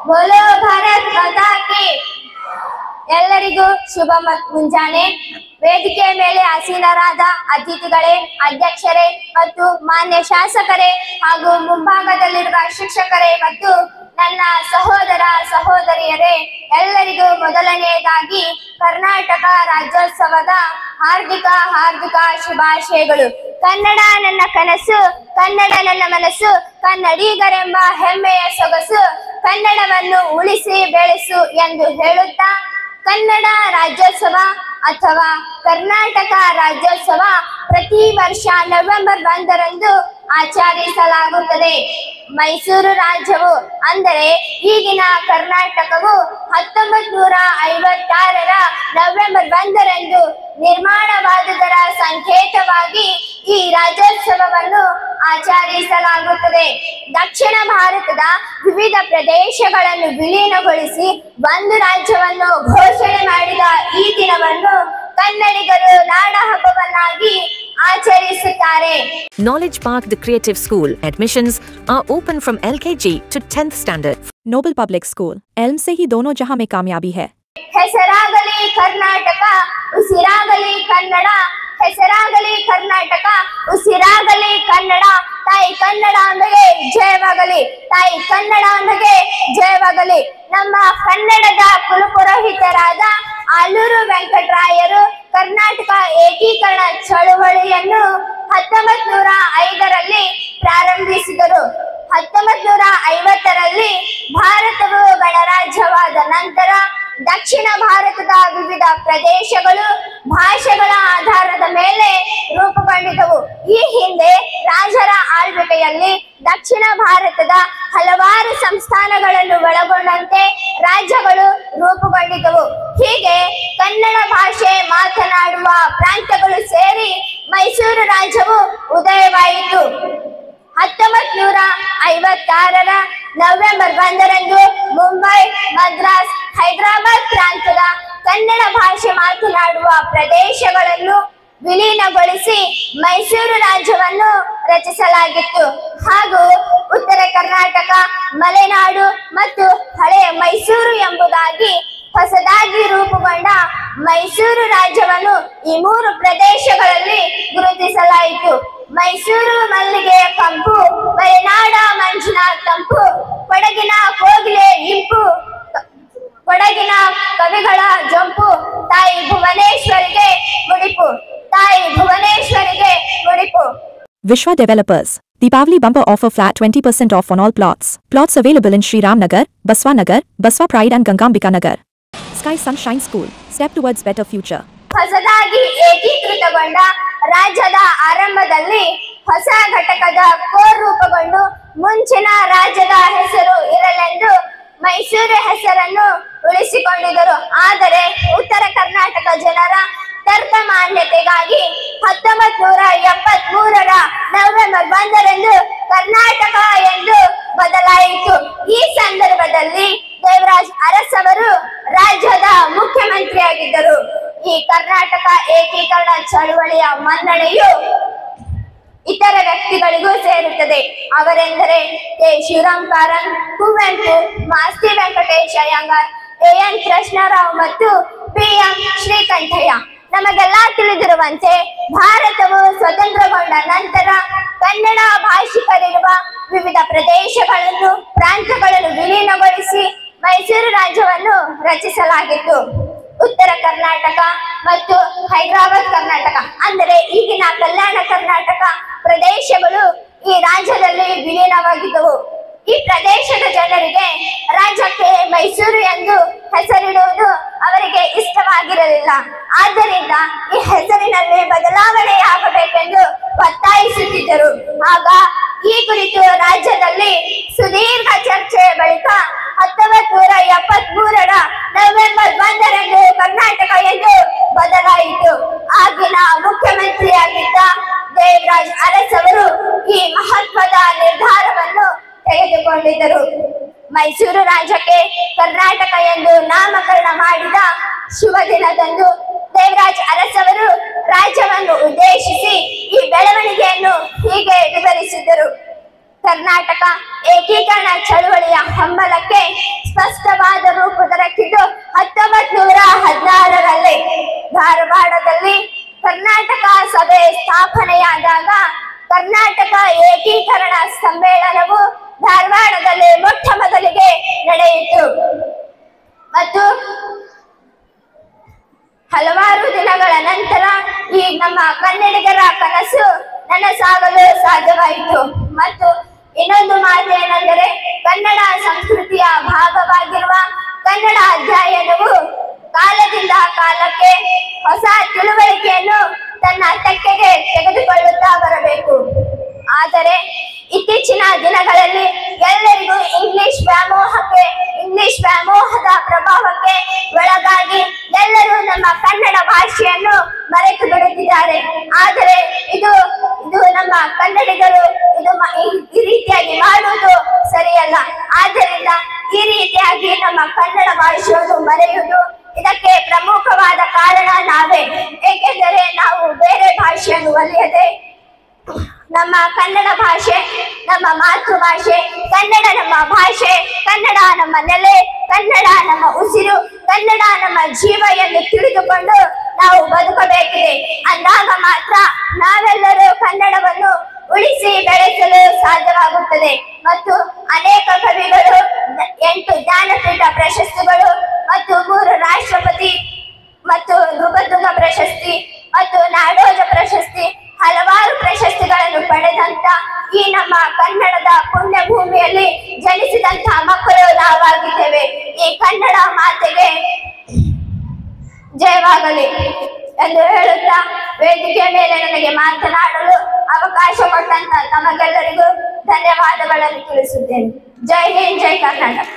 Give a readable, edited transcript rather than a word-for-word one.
बोलो भारत माता की। ಎಲ್ಲರಿಗೂ ಶುಭ ಮುಂಜಾನೆ. ವೇದಿಕೆ ಮೇಲೆ ಆಸೀನರಾದ ಅತಿಥಿಗಳೇ, ಅಧ್ಯಕ್ಷರೇ ಮತ್ತು ಮಾನ್ಯ ಶಾಸಕರೇ ಹಾಗೂ ಮುಂಭಾಗದಲ್ಲಿರುವ ಶಿಕ್ಷಕರೇ ಮತ್ತು ನನ್ನ ಸಹೋದರ ಸಹೋದರಿಯರೇ, ಎಲ್ಲರಿಗೂ ಮೊದಲನೆಯದಾಗಿ ಕರ್ನಾಟಕ ರಾಜ್ಯೋತ್ಸವದ ಹಾರ್ದಿಕ ಶುಭಾಶಯಗಳು. ಕನ್ನಡ ನನ್ನ ಕನಸು, ಕನ್ನಡ ನನ್ನ ಮನಸ್ಸು, ಕನ್ನಡಿಗರೆಂಬ ಹೆಮ್ಮೆಯ ಸೊಗಸು, ಕನ್ನಡವನ್ನು ಉಳಿಸಿ ಬೆಳೆಸು ಎಂದು ಹೇಳುತ್ತಾ ಕನ್ನಡ ರಾಜ್ಯೋತ್ಸವ ಅಥವಾ ಕರ್ನಾಟಕ ರಾಜ್ಯೋತ್ಸವ ಪ್ರತಿ ವರ್ಷ ನವೆಂಬರ್ 1ರಂದು ಆಚರಿಸಲಾಗುತ್ತದೆ. ಮೈಸೂರು ರಾಜ್ಯವು ಅಂದರೆ ಈಗಿನ ಕರ್ನಾಟಕವು 1956ರ ನವೆಂಬರ್ 1ರಂದು ನಿರ್ಮಾಣವಾದುದರ ಸಂಕೇತವಾಗಿ ಈ ರಾಜ್ಯೋತ್ಸವವನ್ನು ಆಚರಿಸಲಾಗುತ್ತದೆ. ದಕ್ಷಿಣ ಭಾರತದ ವಿವಿಧ ಪ್ರದೇಶಗಳನ್ನು ವಿಲೀನಗೊಳಿಸಿ ಒಂದು ರಾಜ್ಯವನ್ನು ಘೋಷಣೆ ಮಾಡಿದ ಈ ದಿನವನ್ನು ಕನ್ನಡಿಗರು ನಾಡ ಹಬ್ಬವನ್ನಾಗಿ ಆಚರಿಸುತ್ತಾರೆ. Knowledge Park, the creative school. Admissions are open from LKG to 10th standard. Noble Public School. Elm से ही दोनों जहां में कामयाबी है. ಹೆಸರಾಗಲಿ ಕರ್ನಾಟಕ, ಉಸಿರಾಗಲಿ ಕನ್ನಡ. ಹೆಸರಾಗಲಿ ಕರ್ನಾಟಕ, ಉಸಿರಾಗಲಿ ಕನ್ನಡ. ತಾಯಿ ಕನ್ನಡಾಂಬೆಗೆ ಜಯವಾಗಲಿ, ತಾಯಿ ಕನ್ನಡಾಂಬೆಗೆ ಜಯವಾಗಲಿ. ನಮ್ಮ ಕನ್ನಡದ ಕುಲಪುರೋಹಿತರಾದ ಆಲೂರು ವೆಂಕಟರಾಯರು ಕರ್ನಾಟಕ ಏಕೀಕರಣ ಚಳುವಳಿಯನ್ನು 1905ರಲ್ಲಿ ಪ್ರಾರಂಭಿಸಿದರು. 1950ರಲ್ಲಿ ಭಾರತವು ಗಣರಾಜ್ಯವಾದ ನಂತರ ದಕ್ಷಿಣ ಭಾರತದ ವಿವಿಧ ಪ್ರದೇಶಗಳು ಭಾಷೆಗಳ ಆಧಾರದ ಮೇಲೆ ರೂಪುಗೊಂಡಿದ್ದವು. ಈ ಹಿಂದೆ ರಾಜರ ಆಳ್ವಿಕೆಯಲ್ಲಿ ದಕ್ಷಿಣ ಭಾರತದ ಹಲವಾರು ಸಂಸ್ಥಾನಗಳನ್ನು ಒಳಗೊಂಡಂತೆ ರಾಜ್ಯಗಳು ರೂಪುಗೊಂಡಿದ್ದವು. ಹೀಗೆ ಕನ್ನಡ ಭಾಷೆ ಮಾತನಾಡುವ ಪ್ರಾಂತ್ಯಗಳು ಸೇರಿ ಮೈಸೂರು ರಾಜ್ಯವು ಉದಯವಾಯಿತು. 1956ರ ನವೆಂಬರ್ 1ರಂದು ಮುಂಬೈ, ಮದ್ರಾಸ್, ಹೈದರಾಬಾದ್ ಪ್ರಾಂತ್ಯದ ಕನ್ನಡ ಭಾಷೆ ಮಾತನಾಡುವ ಪ್ರದೇಶಗಳನ್ನು ವಿಲೀನಗೊಳಿಸಿ ಮೈಸೂರು ರಾಜ್ಯವನ್ನು ರಚಿಸಲಾಗಿತ್ತು. ಹಾಗೂ ಉತ್ತರ ಕರ್ನಾಟಕ, ಮಲೆನಾಡು ಮತ್ತು ಹಳೆಯ ಮೈಸೂರು ಎಂಬುದಾಗಿ ಹೊಸದಾಗಿ ರೂಪುಗೊಂಡ ಮೈಸೂರು ರಾಜ್ಯವನ್ನು ಈ 3 ಪ್ರದೇಶಗಳಲ್ಲಿ ಗುರುತಿಸಲಾಯಿತು. ಮೈಸೂರು ಮಲ್ಲಿಗೆಯ ಕಂಪು, ಮಲೆನಾಡ ಮಂಜಿನ ತಂಪು, ಕೊಡಗಿನ ಕೋಗಿಲೆ ಇಂಪು, ಕೊಡಗಿನ ಕವಿಗಳ ಜೊಂಪು, ತಾಯಿ ಭುವನೇಶ್ವರಿಗೆ ಮುಡಿಪು, ತಾಯಿ ಭುವನೇಶ್ವರಿಗೆ ಮುಡಿಪು. Vishwa Developers. Deepavali bumper offer flat 20% off on all plots. Plots available in Sri Ram Nagar, Baswa Nagar, Baswa Pride and Gangambika Nagar. Sky Sunshine School. Step towards better future. ಹೊಸದಾಗಿ ಏಕೀಕೃತಗೊಂಡ ರಾಜ್ಯದ ಆರಂಭದಲ್ಲಿ ಹೊಸ ಘಟಕದ ಕೋರ್ ರೂಪುಗೊಂಡು ಮುಂಚಿನ ರಾಜ್ಯದ ಹೆಸರು ಇರಲೆಂದು ಮೈಸೂರು ಹೆಸರನ್ನು ಉಳಿಸಿಕೊಂಡಿದ್ದರು. ಆದರೆ ಉತ್ತರ ಕರ್ನಾಟಕ ಜನರ ತರ್ಕ ಮಾನ್ಯತೆಗಾಗಿ 1973ರ ನವೆಂಬರ್ 1ರಂದು ಕರ್ನಾಟಕ ಎಂದು ಬದಲಾಯಿತು. ಈ ಸಂದರ್ಭದಲ್ಲಿ ದೇವರಾಜ್ ಅರಸ್ ಅವರು ರಾಜ್ಯದ ಮುಖ್ಯಮಂತ್ರಿಯಾಗಿದ್ದರು. ಈ ಕರ್ನಾಟಕ ಏಕೀಕರಣ ಚಳುವಳಿಯ ಮನ್ನಣೆಯು ಇತರ ವ್ಯಕ್ತಿಗಳಿಗೂ ಸೇರುತ್ತದೆ. ಅವರೆಂದರೆ ಕೆ. ಶಿವರಾಮ್ ಕಾರಂತ್, ಕುವೆಂಪು, ಮಾಸ್ತಿ ವೆಂಕಟೇಶ ಅಯ್ಯಂಗಾರ್, ಎನ್ ಕೃಷ್ಣರಾವ್ ಮತ್ತು ಪಿ.ಎಂ. ಶ್ರೀಕಂಠಯ್ಯ. ನಮಗೆಲ್ಲ ತಿಳಿದಿರುವಂತೆ ಭಾರತವು ಸ್ವತಂತ್ರಗೊಂಡ ನಂತರ ಕನ್ನಡ ಭಾಷಿಕರಿರುವ ವಿವಿಧ ಪ್ರದೇಶಗಳನ್ನು ಪ್ರಾಂತ್ಯಗಳನ್ನು ವಿಲೀನಗೊಳಿಸಿ ಮೈಸೂರು ರಾಜ್ಯವನ್ನು ರಚಿಸಲಾಗಿತ್ತು. ಉತ್ತರ ಕರ್ನಾಟಕ ಮತ್ತು ಹೈದರಾಬಾದ್ ಕರ್ನಾಟಕ ಅಂದರೆ ಈಗಿನ ಕಲ್ಯಾಣ ಕರ್ನಾಟಕ ಪ್ರದೇಶಗಳು ಈ ರಾಜ್ಯದಲ್ಲಿ ವಿಲೀನವಾಗಿದ್ದವು. ಈ ಪ್ರದೇಶದ ಜನರಿಗೆ ರಾಜ್ಯಕ್ಕೆ ಮೈಸೂರು ಎಂದು ಹೆಸರಿಡುವುದು ಅವರಿಗೆ ಇಷ್ಟವಾಗಿರಲಿಲ್ಲ. ಆದ್ದರಿಂದ ಈ ಹೆಸರಿನಲ್ಲಿ ಬದಲಾವಣೆಯಾಗಬೇಕೆಂದು ಒತ್ತಾಯಿಸುತ್ತಿದ್ದರು. ಆಗ ಈ ಕುರಿತು ರಾಜ್ಯದಲ್ಲಿ ಸುದೀರ್ಘ ಚರ್ಚೆಯ ಬಳಿಕ 1973ರ ನವೆಂಬರ್ 1ರಂದು ಕರ್ನಾಟಕ ಎಂದು ಬದಲಾಯಿತು. ಆಗಿನ ಮುಖ್ಯಮಂತ್ರಿಯಾಗಿದ್ದ ದೇವರಾಜ್ ಅರಸ್ ಅವರು ಈ ಮಹತ್ವದ ನಿರ್ಧಾರವನ್ನು ತೆಗೆದುಕೊಂಡಿದ್ದರು. ಮೈಸೂರು ರಾಜ್ಯಕ್ಕೆ ಕರ್ನಾಟಕ ಎಂದು ನಾಮಕರಣ ಮಾಡಿದ ಶುಭ ದಿನದಂದು ದೇವರಾಜ್ ಅರಸ್ ಅವರು ರಾಜ್ಯವನ್ನು ಉದ್ದೇಶಿಸಿ ಈ ಬೆಳವಣಿಗೆಯನ್ನು ಹೀಗೆ ವಿವರಿಸಿದರು. ಕರ್ನಾಟಕ ಏಕೀಕರಣ ಚಳವಳಿಯ ಹಂಬಲಕ್ಕೆ ಸ್ಪಷ್ಟವಾದ ರೂಪ ದೊರಕಿದ್ದು 1916ರಲ್ಲಿ ಧಾರವಾಡದಲ್ಲಿ ಕರ್ನಾಟಕ ಸಭೆ ಸ್ಥಾಪನೆಯಾದಾಗ ಕರ್ನಾಟಕ ಏಕೀಕರಣ ಸಮ್ಮೇಳನವು ಧಾರವಾಡದಲ್ಲಿ ಮೊಟ್ಟ ಮೊದಲಿಗೆ ನಡೆಯಿತು ಮತ್ತು ಹಲವಾರು ದಿನಗಳ ನಂತರ ಈ ನಮ್ಮ ಕನ್ನಡಿಗರ ಕನಸು ನನಸಾಗಲು ಸಾಧ್ಯವಾಯಿತು. ಮತ್ತು ಇನ್ನೊಂದು ಮಾತೇನೆಂದರೆ ಕನ್ನಡ ಸಂಸ್ಕೃತಿಯ ಭಾಗವಾಗಿರುವ ಕನ್ನಡ ಅಧ್ಯಯನವು ಕಾಲದಿಂದ ಕಾಲಕ್ಕೆ ಹೊಸ ತಿಳುವಳಿಕೆಯನ್ನು ತನ್ನ ತೆಕ್ಕೆಗೆ ತೆಗೆದುಕೊಳ್ಳುತ್ತಾ ಬರಬೇಕು. ಆದರೆ ಇತ್ತೀಚಿನ ದಿನಗಳಲ್ಲಿ ಎಲ್ಲರಿಗೂ ಇಂಗ್ಲಿಷ್ ವ್ಯಾಮೋಹದ ಪ್ರಭಾವಕ್ಕೆ ಒಳಗಾಗಿ ಎಲ್ಲರೂ ನಮ್ಮ ಕನ್ನಡ ಭಾಷೆಯನ್ನು ಮರೆತು ಬಿಡುತ್ತಿದ್ದಾರೆ. ಆದರೆ ಇದು ನಮ್ಮ ಕನ್ನಡಿಗರು ಈ ರೀತಿಯಾಗಿ ಮಾಡುವುದು ಸರಿಯಲ್ಲ. ಆದ್ದರಿಂದ ಈ ರೀತಿಯಾಗಿ ನಮ್ಮ ಕನ್ನಡ ಭಾಷೆಯನ್ನು ಮರೆಯುವುದು ಇದಕ್ಕೆ ಪ್ರಮುಖವಾದ ಕಾರಣ ನಾವೇ. ಏಕೆಂದರೆ ನಾವು ಬೇರೆ ಭಾಷೆಯನ್ನು ಒಲಿಯದೆ ನಮ್ಮ ಕನ್ನಡ ಭಾಷೆ ನಮ್ಮ ಮಾತೃಭಾಷೆ, ಕನ್ನಡ ನಮ್ಮ ಭಾಷೆ, ಕನ್ನಡ ನಮ್ಮ ನೆಲೆ, ಕನ್ನಡ ನಮ್ಮ ಉಸಿರು, ಕನ್ನಡ ನಮ್ಮ ಜೀವ ಎಂದು ತಿಳಿದುಕೊಂಡು ನಾವು ಬದುಕಬೇಕಿದೆ. ಅಂದಾಗ ಮಾತ್ರ ನಾವೆಲ್ಲರೂ ಕನ್ನಡವನ್ನು ಉಳಿಸಿ ಬೆಳೆಸಲು ಸಾಧ್ಯವಾಗುತ್ತದೆ. ಮತ್ತು ಅನೇಕ ಕವಿಗಳು 8 ಜ್ಞಾನಪೀಠ ಪ್ರಶಸ್ತಿಗಳು ಮತ್ತು 3 ರಾಷ್ಟ್ರಪತಿ ಮತ್ತು ನೃಪತುಂಗ ಪ್ರಶಸ್ತಿ ಮತ್ತು ನಾಡೋಜ ಪ್ರಶಸ್ತಿ ಹಲವಾರು ಪ್ರಶಸ್ತಿಗಳನ್ನು ಪಡೆದಂತ ಈ ನಮ್ಮ ಕನ್ನಡದ ಪುಣ್ಯ ಭೂಮಿಯಲ್ಲಿ ಜನಿಸಿದಂತ ಮಕ್ಕಳು ನಾವಾಗಿದ್ದೇವೆ. ಈ ಕನ್ನಡ ಮಾತೆಗೆ ಜಯವಾಗಲಿ ಎಂದು ಹೇಳುತ್ತಾ ವೇದಿಕೆಯ ಮೇಲೆ ನನಗೆ ಮಾತನಾಡಲು ಅವಕಾಶ ಕೊಟ್ಟಂತ ತಮಗೆಲ್ಲರಿಗೂ ಧನ್ಯವಾದಗಳನ್ನು ತಿಳಿಸುತ್ತೇನೆ. ಜೈ ಹಿಂದ್, ಜೈ ಕರ್ನಾಟಕ.